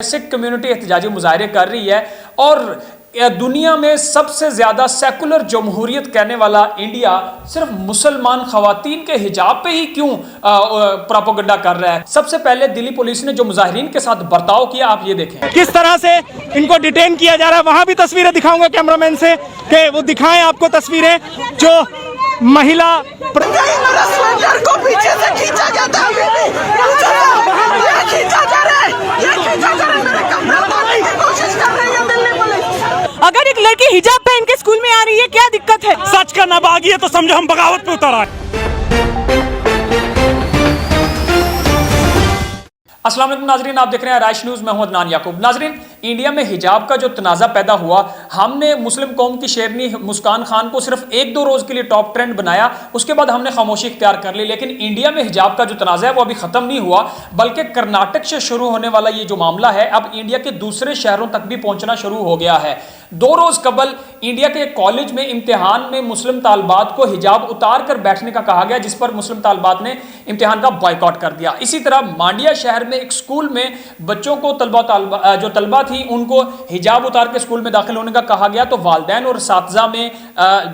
Sikh community एहतजाजी मुजाहरे कर रही है और दुनिया में सबसे ज्यादा सेकुलर जमहूरियत कहने वाला इंडिया सिर्फ मुसलमान खवातीन के हिजाब पे ही क्यों प्रोपेगेंडा कर रहा है। सबसे पहले दिल्ली पुलिस ने जो मुजाहिरीन के साथ बर्ताव किया, आप ये देखें किस तरह से इनको डिटेन किया जा रहा है। वहां भी तस्वीरें दिखाऊंगा कैमरामैन से कि वो दिखाएं आपको तस्वीरें जो महिला स्वेटर को पीछे से खींचा जाता है, ये खींचा जा रहा है, ये खींचा जा रहा है, मेरे कमरा तोड़ने की कोशिश कर रही है दिल्ली पुलिस। अगर एक लड़की हिजाब पहन के स्कूल में आ रही है, क्या दिक्कत है? सच का नाबागी है तो समझो हम बगावत पे उतर आए। अस्सलाम वालेकुम नाजरीन, आप देख रहे हैं राइश न्यूज। मैं हूं अदनान याकूब। नाजरीन, इंडिया में हिजाब का जो तनाज़ा पैदा हुआ, हमने मुस्लिम कौम की शेरनी मुस्कान खान को सिर्फ एक दो रोज के लिए टॉप ट्रेंड बनाया, उसके बाद हमने खामोशी इख्तियार कर ली। लेकिन इंडिया में हिजाब का जो तनाज़ा है वो अभी खत्म नहीं हुआ, बल्कि कर्नाटक से शुरू होने वाला ये जो मामला है अब इंडिया के दूसरे शहरों तक भी पहुंचना शुरू हो गया है। 2 रोज कबल इंडिया के कॉलेज में इम्तिहान में मुस्लिम तालबात को हिजाब उतार कर बैठने का कहा गया, जिस पर मुस्लिम तालबात ने इम्तिहान का बॉयकॉट कर दिया। इसी तरह मांडिया शहर में एक स्कूल में बच्चों को तलबा थी, उनको हिजाब उतार के स्कूल में दाखिल होने का कहा गया, तो वालिदैन और साथज़ा में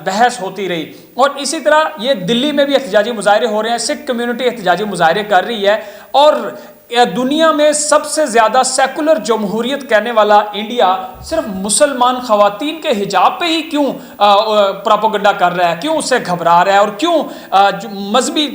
बहस होती रही। और इसी तरह ये दिल्ली में भी एहतजाजी मुजाहरे हो रहे हैं। सिख कम्युनिटी एहतजाजी मुजाहरे कर रही है और दुनिया में सबसे ज्यादा सेकुलर जमहूरियत कहने वाला इंडिया सिर्फ मुसलमान खवातीन के हिजाब पे ही क्यों प्रोपेगेंडा कर रहा है, क्यों उससे घबरा रहा है और क्यों मजहबी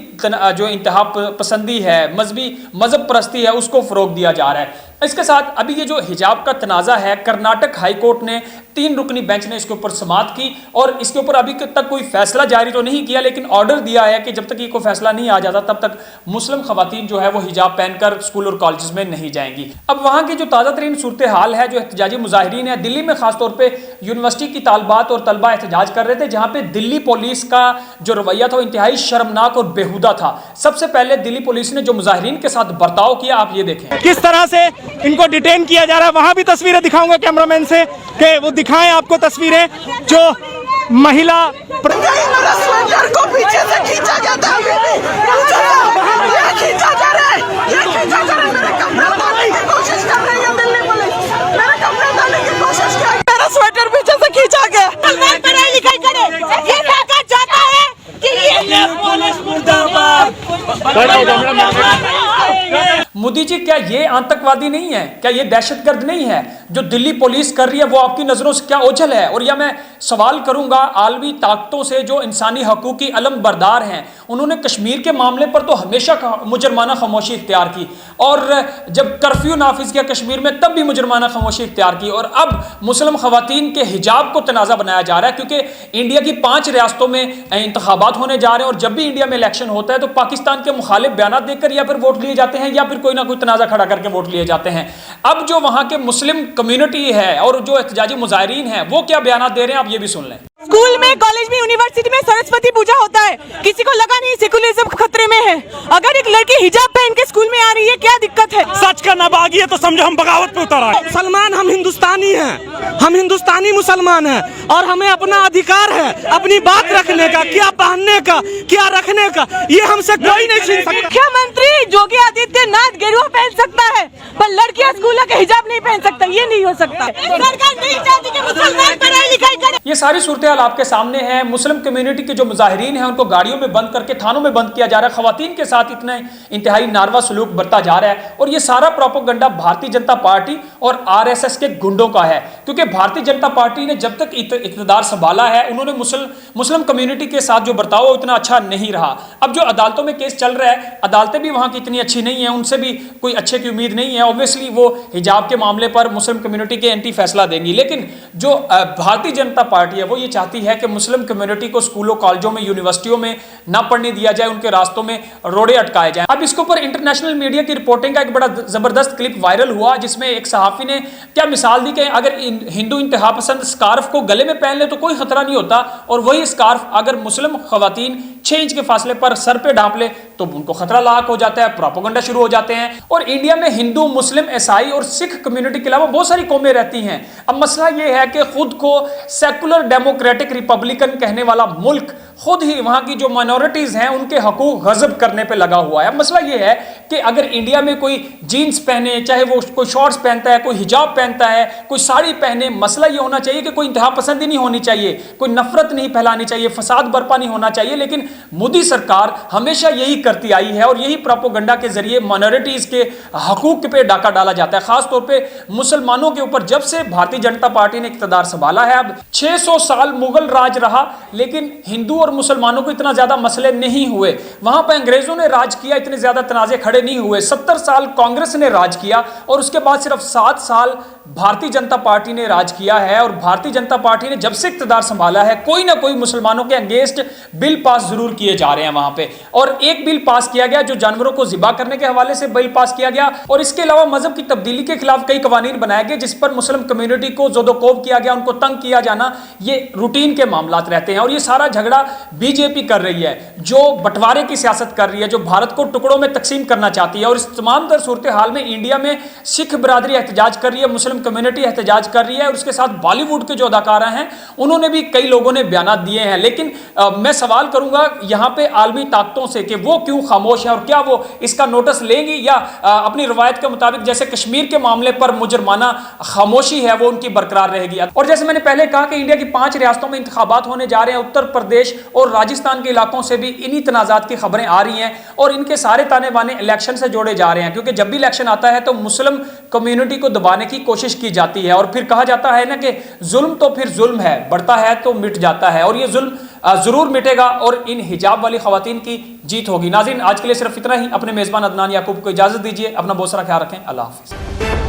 जो इंतहा पसंदी है, मजहब परस्ती है, उसको फरोग दिया जा रहा है। इसके साथ अभी ये जो हिजाब का तनाज़ा है, कर्नाटक हाई कोर्ट ने 3 रुकनी बेंच ने इसके ऊपर समाअत की और इसके ऊपर अभी तक कोई फैसला जारी तो नहीं किया, लेकिन ऑर्डर दिया है कि जब तक ये कोई फैसला नहीं आ जाता तब तक मुस्लिम खवातीन जो है वो हिजाब पहनकर स्कूल और कॉलेज में नहीं जाएंगी। अब वहां की जो ताज़ा तरीन सूरत हाल है, जो एहतजाजी मुजाहिरीन है दिल्ली में, खासतौर पर यूनिवर्सिटी की तालबात और तलबा एहतजाज कर रहे थे, जहां पर दिल्ली पुलिस का जो रवैया था वो इंतहाई शर्मनाक और बेहुदा था। सबसे पहले दिल्ली पुलिस ने जो मुजाहिरीन के साथ बर्ताव किया, आप ये देखें किस तरह से इनको डिटेन किया जा रहा है। वहां भी तस्वीरें दिखाऊंगा कैमरामैन से कि वो दिखाएं आपको तस्वीरें जो महिला स्वेटर को पीछे से खींचा जाता है, ये खींचा जा रहा है, ये खींचा जा रहा है, मेरे कमरा तोड़ने की कोशिश कर रही है दिल्ली पुलिस, मेरे कमरा तोड़ने की कोशिश कर रही है। मेरा स्वेटर पीछे से खींचा गया। पढ़ाई लिखाई करे, ये कहा जाता है कि ये पुलिस मुर्दाबाद। मोदी जी, क्या ये आतंकवादी नहीं है? क्या ये दहशतगर्द नहीं है? जो दिल्ली पुलिस कर रही है वो आपकी नजरों से क्या ओझल है? और या मैं सवाल करूंगा आलमी ताकतों से जो इंसानी हकूक की अलम बरदार हैं, उन्होंने कश्मीर के मामले पर तो हमेशा मुजरमाना खामोशी इख्तियार की, और जब कर्फ्यू नाफिज किया कश्मीर में तब भी मुजरमाना खामोशी इख्तियार की, और अब मुस्लिम खवातीन के हिजाब को तनाज़ा बनाया जा रहा है क्योंकि इंडिया की 5 रियासतों में इंतखाबात होने जा रहे हैं। और जब भी इंडिया में इलेक्शन होता है तो पाकिस्तान के मुखालिफ बयान देकर या फिर वोट लिए जाते हैं या फिर कोई ना कोई तनाज़ा खड़ा करके वोट लिए जाते हैं। अब जो वहां के मुस्लिम कम्युनिटी है और जो एहतजाजी मुजाहिरीन है वो क्या बयान दे रहे हैं, आप ये भी सुन लें। स्कूल में, कॉलेज में, यूनिवर्सिटी में सरस्वती पूजा होता है, किसी को लगा नहीं सेकुलरिज्म खतरे में है। अगर एक लड़की हिजाब पहन के स्कूल में आ रही है, क्या दिक्कत है? सच का नाबागी है तो समझो हम बगावत पे उतर आए। मुसलमान हम हिंदुस्तानी हैं, हम हिंदुस्तानी मुसलमान हैं और हमें अपना अधिकार है अपनी बात रखने का, क्या पहनने का, क्या रखने का, ये हमसे कोई नहीं छीन सकता। मुख्यमंत्री योगी आदित्यनाथ गेरुआ पहन सकता है पर लड़कियां स्कूल के हिजाब नहीं पहन सकता, ये नहीं हो सकता। सरकार नहीं चाहती कि मुसलमान पढ़ाई लिखाई करें। ये सारी सूरत हाल आपके सामने है। मुस्लिम कम्युनिटी के जो मुजाहिरीन हैं उनको गाड़ियों में बंद करके थानों में बंद किया जा रहा है, खवातीन के साथ इतना इंतहाई नारवा सलूक बरता जा रहा है। और ये सारा प्रोपेगेंडा भारतीय जनता पार्टी और आरएसएस के गुंडों का है, क्योंकि भारतीय जनता पार्टी ने जब तक इक़्तिदार संभाला है उन्होंने मुस्लिम कम्युनिटी के साथ जो बर्ताव हो इतना अच्छा नहीं रहा। अब जो अदालतों में केस चल रहा है, अदालतें भी वहां की इतनी अच्छी नहीं है, उनसे भी कोई अच्छे की उम्मीद नहीं है। ऑब्वियसली वो हिजाब के मामले पर मुस्लिम कम्युनिटी के एंटी फैसला देंगी, लेकिन जो भारतीय जनता पार्टी है वो ये चाहती है कि मुस्लिम कम्युनिटी को स्कूलों, कॉलेजों में, यूनिवर्सिटियों में ना पढ़ने दिया जाए, उनके रास्तों में रोड़े अटकाए जाए। अब इसके ऊपर इंटरनेशनल मीडिया की रिपोर्टिंग का एक बड़ा जबरदस्त क्लिप वायरल हुआ, जिसमें एक सहाफी ने क्या मिसाल दी कि अगर हिंदू इंतहा पसंद स्कार्फ को गले में पहन ले तो कोई खतरा नहीं होता, और वही स्कार्फ अगर मुस्लिम खवातीन 6 इंच के फासले पर सर पे ढांप ले तो उनको खतरा लाक हो जाता है, प्रोपेगेंडा शुरू हो जाते हैं। और इंडिया में हिंदू, मुस्लिम, ईसाई और सिख कम्युनिटी के अलावा बहुत सारी कौमें रहती हैं। अब मसला यह है कि खुद को सेकुलर डेमोक्रेटिक रिपब्लिकन कहने वाला मुल्क खुद ही वहां की जो माइनॉरिटीज हैं उनके हकूक गजब करने पे लगा हुआ है। मसला ये है कि अगर इंडिया में कोई जीन्स पहने, चाहे वो कोई शॉर्ट्स पहनता है, कोई हिजाब पहनता है, कोई साड़ी पहने, मसला ये होना चाहिए कि कोई इंतहा पसंदी नहीं होनी चाहिए, कोई नफरत नहीं फैलानी चाहिए, फसाद बर्पा नहीं होना चाहिए। लेकिन मोदी सरकार हमेशा यही करती आई है और यही प्रोपेगेंडा के जरिए माइनॉरिटीज के हकूक पे डाका डाला जाता है, खासतौर पर मुसलमानों के ऊपर। जब से भारतीय जनता पार्टी ने इक़्तिदार संभाला है, अब 600 साल मुगल राज रहा, लेकिन हिंदू और मुसलमानों को इतना ज्यादा मसले नहीं हुए। वहां पर अंग्रेजों ने राज किया, इतने ज्यादा तनाजे खड़े नहीं हुए। 70 साल कांग्रेस ने राज किया और उसके बाद सिर्फ 7 साल भारतीय जनता पार्टी ने राज किया है। और भारतीय जनता पार्टी ने जब से इक़्तिदार संभाला है, कोई ना कोई मुसलमानों के अगेंस्ट बिल पास जरूर किए जा रहे हैं वहां पे। और एक बिल पास किया गया जो जानवरों को ज़िबा करने के हवाले से बिल पास किया गया, और इसके अलावा मजहब की तब्दीली के खिलाफ कई कवानीन बनाए गए जिस पर मुस्लिम कम्युनिटी को जोदोकोब किया गया, उनको तंग किया जाना, ये रूटीन के मामलात रहते हैं। और ये सारा झगड़ा बीजेपी कर रही है, जो बंटवारे की सियासत कर रही है, जो भारत को टुकड़ों में तकसीम करना चाहती है। और इस तमाम तर सूरत हाल में इंडिया में सिख बरादरी एहतजाज कर रही है, मुस्लिम कम्युनिटी एहतजाज कर रही है, और उसके साथ बॉलीवुड के जो अदाकारा हैं उन्होंने भी, कई लोगों ने बयान दिए हैं। लेकिन मैं सवाल करूंगा यहां पे आलमी ताकतों से कि वो क्यों खामोश है और क्या वो इसका नोटिस लेंगी, या अपनी रवायत के मुताबिक जैसे कश्मीर के मामले पर मुजरमाना खामोशी है वो उनकी बरकरार रहेगी। और जैसे मैंने पहले कहा कि इंडिया की 5 रियासतों में इंतखाबात होने जा रहे हैं, उत्तर प्रदेश और राजस्थान के इलाकों से भी इन्हीं तनाजात की खबरें आ रही हैं, और इनके सारे ताने बाने इलेक्शन से जोड़े जा रहे हैं। क्योंकि जब भी इलेक्शन आता है तो मुस्लिम कम्युनिटी को दबाने की कोशिश की जाती है, और फिर कहा जाता है ना कि जुल्म तो फिर जुल्म है, बढ़ता है तो मिट जाता है, और ये जुल्म जरूर मिटेगा और इन हिजाब वाली खवातीन की जीत होगी। नाज़रीन, आज के लिए सिर्फ इतना ही। अपने मेजबान अदनान याकूब को इजाजत दीजिए। अपना बहुत सारा ख्याल रखें। अल्लाह हाफिज़।